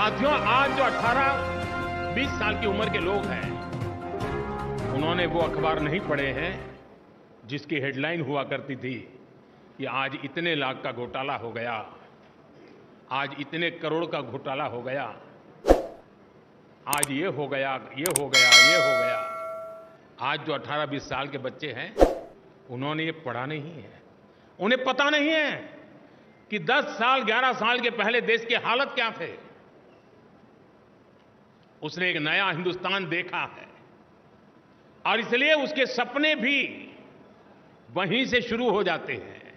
साथियों, आज जो 18-20 साल की उम्र के लोग हैं, उन्होंने वो अखबार नहीं पढ़े हैं जिसकी हेडलाइन हुआ करती थी कि आज इतने लाख का घोटाला हो गया, आज इतने करोड़ का घोटाला हो गया, आज ये हो गया, ये हो गया, ये हो गया। आज जो 18-20 साल के बच्चे हैं, उन्होंने ये पढ़ा नहीं है। उन्हें पता नहीं है कि 10 साल 11 साल के पहले देश की हालत क्या थे। उसने एक नया हिंदुस्तान देखा है और इसलिए उसके सपने भी वहीं से शुरू हो जाते हैं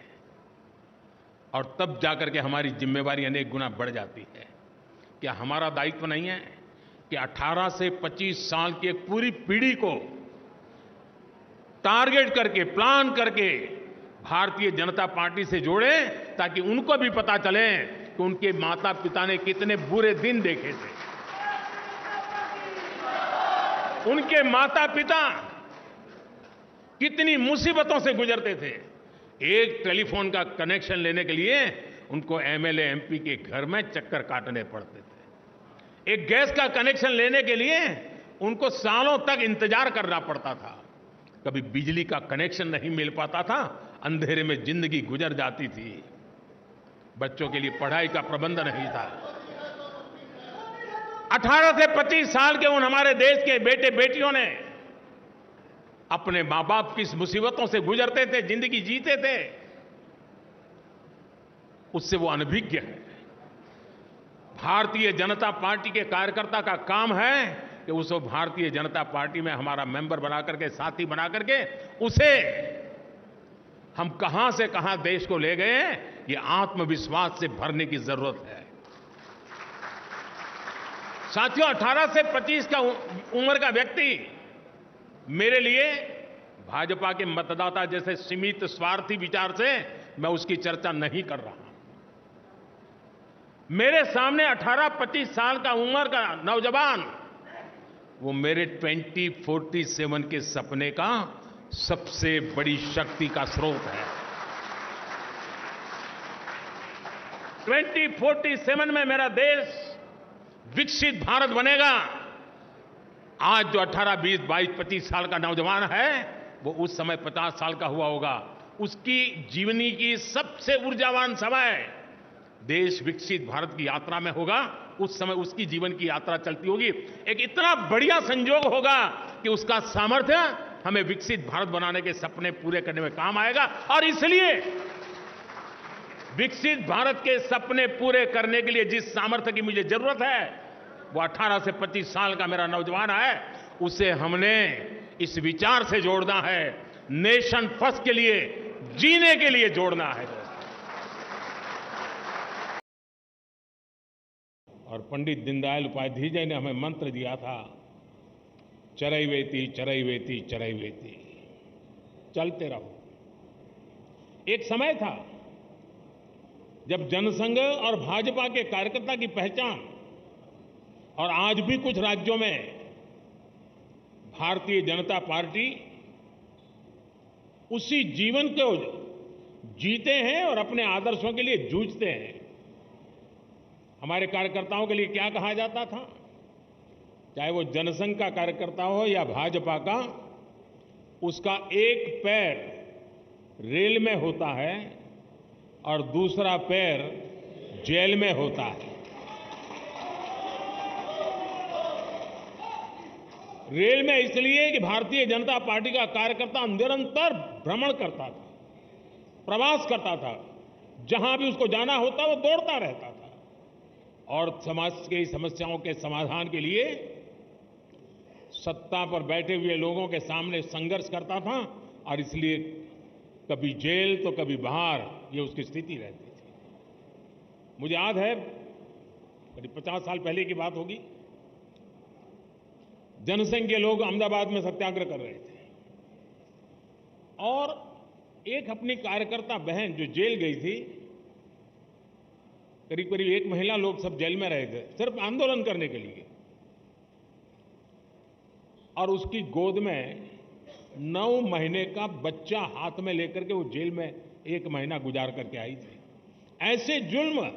और तब जाकर के हमारी जिम्मेवारी अनेक गुना बढ़ जाती है। क्या हमारा दायित्व नहीं है कि 18 से 25 साल की एक पूरी पीढ़ी को टारगेट करके, प्लान करके भारतीय जनता पार्टी से जोड़ें, ताकि उनको भी पता चले कि उनके माता पिता ने कितने बुरे दिन देखे थे, उनके माता पिता कितनी मुसीबतों से गुजरते थे। एक टेलीफोन का कनेक्शन लेने के लिए उनको एमएलए एमपी के घर में चक्कर काटने पड़ते थे। एक गैस का कनेक्शन लेने के लिए उनको सालों तक इंतजार करना पड़ता था। कभी बिजली का कनेक्शन नहीं मिल पाता था, अंधेरे में जिंदगी गुजर जाती थी। बच्चों के लिए पढ़ाई का प्रबंध नहीं था। 18 से 25 साल के उन हमारे देश के बेटे बेटियों ने अपने मां बाप की मुसीबतों से गुजरते थे, जिंदगी जीते थे, उससे वो अनभिज्ञ है। भारतीय जनता पार्टी के कार्यकर्ता का काम है कि उसको भारतीय जनता पार्टी में हमारा मेंबर बना करके, साथी बना करके, उसे हम कहां से कहां देश को ले गए, ये आत्मविश्वास से भरने की जरूरत है। साथियों, 18 से 25 का उम्र का व्यक्ति मेरे लिए भाजपा के मतदाता जैसे सीमित स्वार्थी विचार से मैं उसकी चर्चा नहीं कर रहा। मेरे सामने 18-25 साल का उम्र का नौजवान, वो मेरे 2047 के सपने का सबसे बड़ी शक्ति का स्रोत है। 2047 में मेरा देश विकसित भारत बनेगा। आज जो 18, 20, 22, 25 साल का नौजवान है, वो उस समय 50 साल का हुआ होगा। उसकी जीवनी की सबसे ऊर्जावान समय देश विकसित भारत की यात्रा में होगा। उस समय उसकी जीवन की यात्रा चलती होगी। एक इतना बढ़िया संयोग होगा कि उसका सामर्थ्य हमें विकसित भारत बनाने के सपने पूरे करने में काम आएगा। और इसलिए विकसित भारत के सपने पूरे करने के लिए जिस सामर्थ्य की मुझे जरूरत है, वो 18 से 25 साल का मेरा नौजवान है। उसे हमने इस विचार से जोड़ना है, नेशन फर्स्ट के लिए, जीने के लिए जोड़ना है। और पंडित दीनदयाल उपाध्याय जी ने हमें मंत्र दिया था, चरैवेति चरैवेति चरैवेति, चलते रहो। एक समय था जब जनसंघ और भाजपा के कार्यकर्ता की पहचान, और आज भी कुछ राज्यों में भारतीय जनता पार्टी उसी जीवन को जीते हैं और अपने आदर्शों के लिए जूझते हैं। हमारे कार्यकर्ताओं के लिए क्या कहा जाता था, चाहे वो जनसंघ का कार्यकर्ता हो या भाजपा का, उसका एक पैर रेल में होता है और दूसरा पैर जेल में होता है। रेल में इसलिए कि भारतीय जनता पार्टी का कार्यकर्ता निरंतर भ्रमण करता था, प्रवास करता था, जहां भी उसको जाना होता वो दौड़ता रहता था और समाज की समस्याओं के समाधान के लिए सत्ता पर बैठे हुए लोगों के सामने संघर्ष करता था। और इसलिए कभी जेल तो कभी बाहर, ये उसकी स्थिति रहती थी। मुझे याद है, करीब 50 साल पहले की बात होगी, जनसंघ के लोग अहमदाबाद में सत्याग्रह कर रहे थे और एक अपनी कार्यकर्ता बहन जो जेल गई थी, करीब करीब 1 महीना लोग सब जेल में रहे थे सिर्फ आंदोलन करने के लिए, और उसकी गोद में 9 महीने का बच्चा हाथ में लेकर के वो जेल में 1 महीना गुजार करके आई थी। ऐसे जुल्म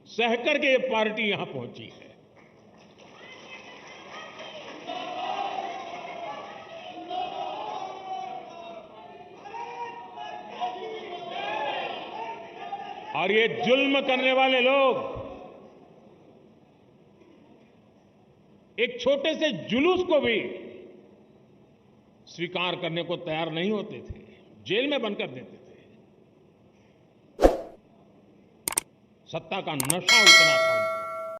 सहकर के ये पार्टी यहां पहुंची है। और ये जुल्म करने वाले लोग एक छोटे से जुलूस को भी स्वीकार करने को तैयार नहीं होते थे, जेल में बंद कर देते थे। सत्ता का नशा उतना था।